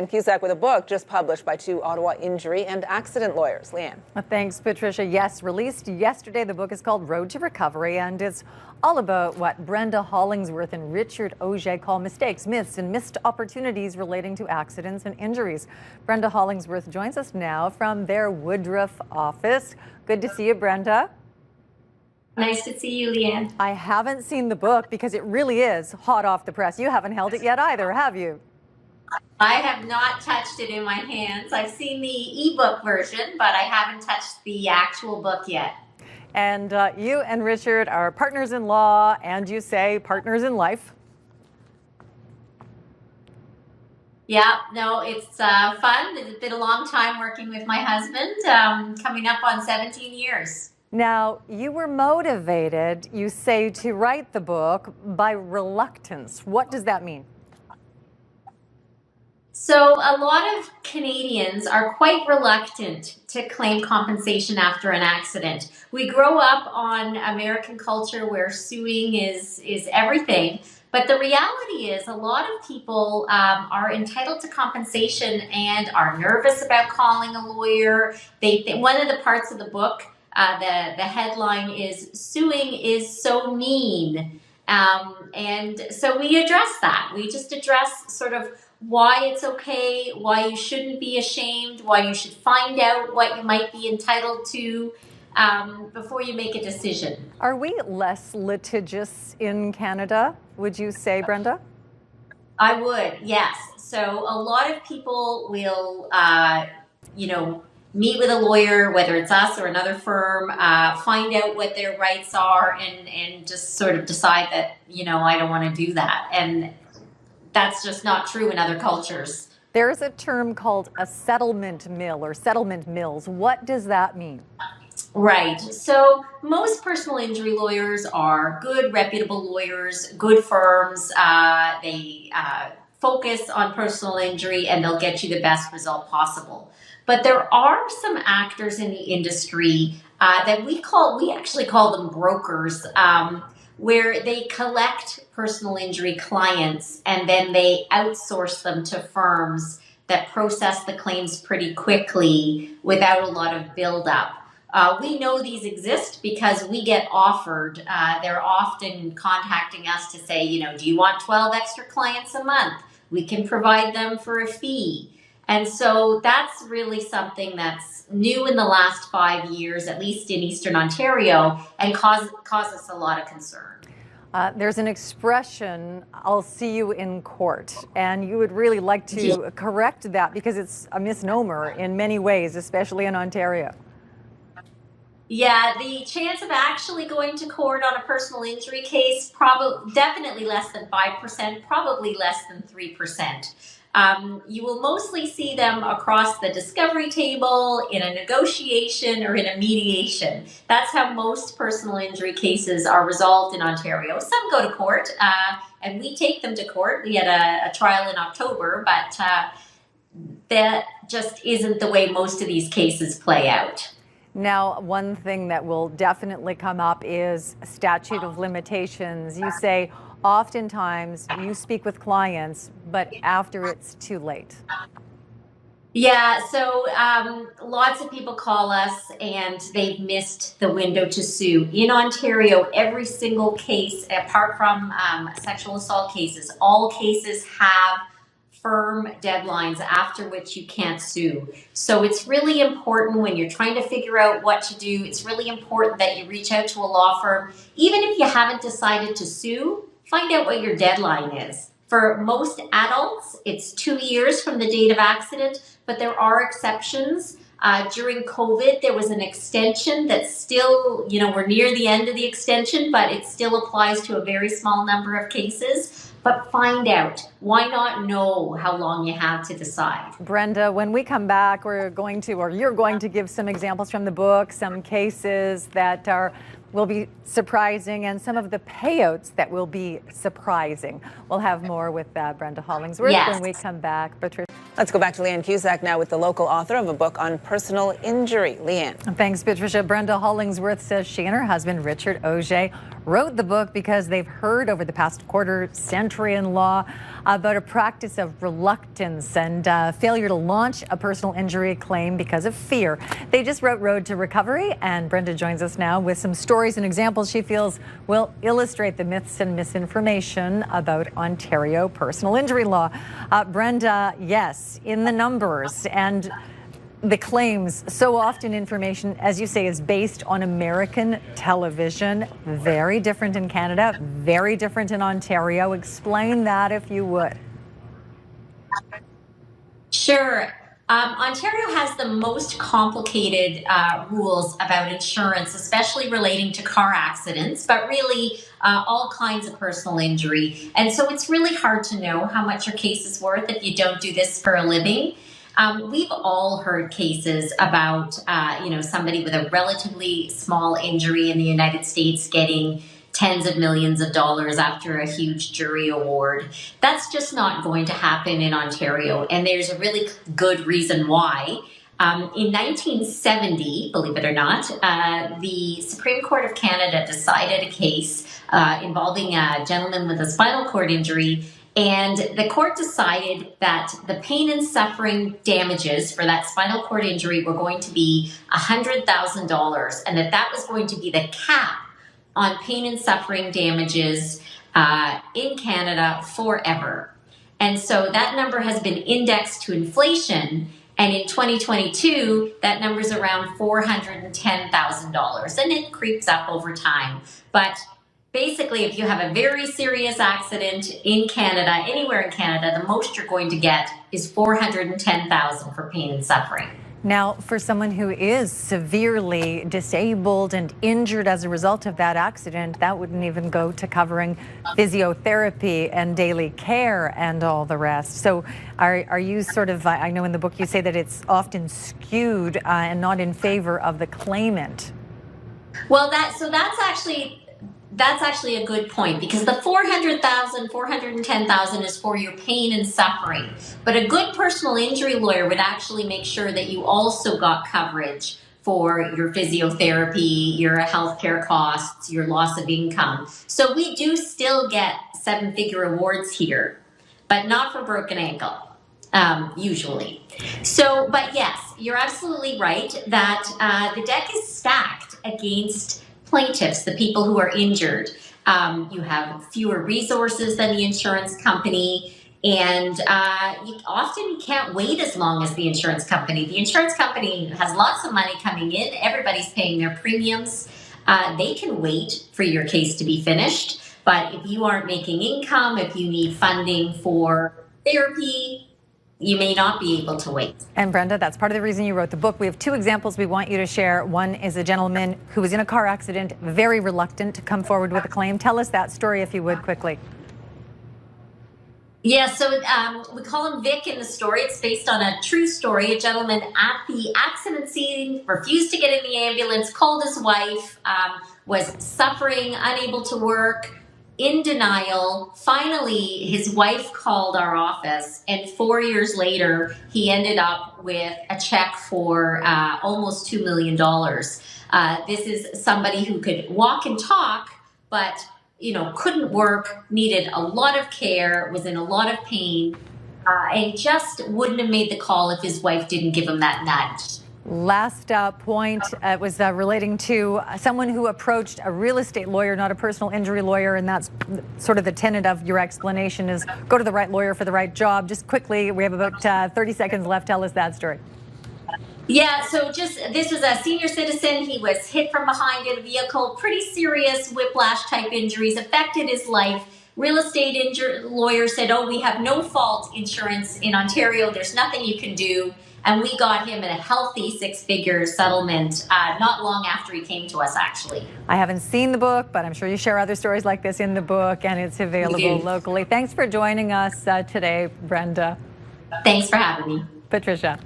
And Cusack with a book just published by two Ottawa injury and accident lawyers. Leanne. Thanks, Patricia. Yes, released yesterday. The book is called Road to Recovery, and it's all about what Brenda Hollingsworth and Richard Auger call mistakes, myths, and missed opportunities relating to accidents and injuries. Brenda Hollingsworth joins us now from their Woodruff office. Good to see you, Brenda. Nice to see you, Leanne. I haven't seen the book because it really is hot off the press. You haven't held it yet either, have you? I have not touched it in my hands. I've seen the ebook version, but I haven't touched the actual book yet. And you and Richard are partners in law, and you say partners in life. Yeah, no, it's fun. It's been a long time working with my husband, coming up on 17 years. Now, you were motivated, you say, to write the book by reluctance. What does that mean? So a lot of Canadians are quite reluctant to claim compensation after an accident. We grow up on American culture where suing is everything. But the reality is a lot of people are entitled to compensation and are nervous about calling a lawyer. One of the parts of the book, the headline is "Suing is so mean." And so we address that. We just address sort of why it's okay, why you shouldn't be ashamed, why you should find out what you might be entitled to before you make a decision. Are we less litigious in Canada, would you say, Brenda? I would, yes. So a lot of people will, meet with a lawyer, whether it's us or another firm, find out what their rights are and just sort of decide that, I don't want to do that. And that's just not true in other cultures. There's a term called a settlement mill or settlement mills. What does that mean? Right. So most personal injury lawyers are good, reputable lawyers, good firms. They focus on personal injury and they'll get you the best result possible. But there are some actors in the industry that we actually call them brokers, where they collect personal injury clients and then they outsource them to firms that process the claims pretty quickly without a lot of buildup. We know these exist because we get offered. They're often contacting us to say, do you want 12 extra clients a month? We can provide them for a fee. And so that's really something that's new in the last 5 years, at least in Eastern Ontario, and causes us a lot of concern. There's an expression, I'll see you in court, and you would really like to correct that because it's a misnomer in many ways, especially in Ontario. Yeah, the chance of actually going to court on a personal injury case, definitely less than 5%, probably less than 3%. You will mostly see them across the discovery table, in a negotiation, or in a mediation. That's how most personal injury cases are resolved in Ontario. Some go to court, and we take them to court. We had a trial in October, but that just isn't the way most of these cases play out. Now, one thing that will definitely come up is statute of limitations. You say oftentimes you speak with clients, but after it's too late. Yeah, so lots of people call us and they've missed the window to sue. In Ontario, every single case, apart from sexual assault cases, all cases have firm deadlines after which you can't sue. So it's really important when you're trying to figure out what to do, it's really important that you reach out to a law firm. Even if you haven't decided to sue, find out what your deadline is. For most adults, it's 2 years from the date of accident, but there are exceptions. During COVID, there was an extension that still, we're near the end of the extension, but it still applies to a very small number of cases. But find out. Why not know how long you have to decide? Brenda, when we come back, you're going to give some examples from the book, some cases that will be surprising, and some of the payouts that will be surprising. We'll have more with Brenda Hollingsworth when we come back. Patricia. Let's go back to Leanne Cusack now with the local author of a book on personal injury. Leanne. Thanks, Patricia. Brenda Hollingsworth says she and her husband, Richard Auger, wrote the book because they've heard over the past quarter century in law about a practice of reluctance and failure to launch a personal injury claim because of fear. They just wrote Road to Recovery, and Brenda joins us now with some stories and examples she feels will illustrate the myths and misinformation about Ontario personal injury law. Brenda, yes, in the numbers and the claims, so often information, as you say, is based on American television. Very different in Canada, very different in Ontario. Explain that if you would. Sure. Ontario has the most complicated rules about insurance, especially relating to car accidents, but really all kinds of personal injury. And so it's really hard to know how much your case is worth if you don't do this for a living. We've all heard cases about, somebody with a relatively small injury in the United States getting tens of millions of dollars after a huge jury award. That's just not going to happen in Ontario, and there's a really good reason why. In 1970, believe it or not, the Supreme Court of Canada decided a case involving a gentleman with a spinal cord injury, and the court decided that the pain and suffering damages for that spinal cord injury were going to be $100,000, and that was going to be the cap on pain and suffering damages in Canada forever. And so that number has been indexed to inflation. And in 2022, that number is around $410,000, and it creeps up over time. But basically, if you have a very serious accident in Canada, anywhere in Canada, the most you're going to get is $410,000 for pain and suffering. Now, for someone who is severely disabled and injured as a result of that accident, that wouldn't even go to covering physiotherapy and daily care and all the rest. So are you sort of, I know in the book you say that it's often skewed and not in favor of the claimant. Well, that's actually a good point, because the $410,000 is for your pain and suffering. But a good personal injury lawyer would actually make sure that you also got coverage for your physiotherapy, your healthcare costs, your loss of income. So we do still get seven-figure awards here, but not for broken ankle, usually. So, but yes, you're absolutely right that the deck is stacked against plaintiffs, the people who are injured. You have fewer resources than the insurance company, and you can't wait as long as the insurance company. The insurance company has lots of money coming in. Everybody's paying their premiums. They can wait for your case to be finished, but if you aren't making income, if you need funding for therapy, you may not be able to wait. And Brenda, that's part of the reason you wrote the book. We have two examples we want you to share. One is a gentleman who was in a car accident, very reluctant to come forward with a claim. Tell us that story, if you would, quickly. Yeah, so we call him Vic in the story. It's based on a true story. A gentleman at the accident scene refused to get in the ambulance, called his wife, was suffering, unable to work, in denial. Finally, his wife called our office, and 4 years later, he ended up with a check for almost $2 million. This is somebody who could walk and talk, but couldn't work, needed a lot of care, was in a lot of pain, and just wouldn't have made the call if his wife didn't give him that nudge. Last point was relating to someone who approached a real estate lawyer, not a personal injury lawyer, and that's sort of the tenet of your explanation is go to the right lawyer for the right job. Just quickly, we have about 30 seconds left. Tell us that story. Yeah, so this was a senior citizen. He was hit from behind in a vehicle, pretty serious whiplash type injuries, affected his life. Real estate lawyer said, oh, we have no fault insurance in Ontario. There's nothing you can do. And we got him in a healthy six-figure settlement not long after he came to us, actually. I haven't seen the book, but I'm sure you share other stories like this in the book, and it's available locally. Thanks for joining us today, Brenda. Thanks for having me. Patricia.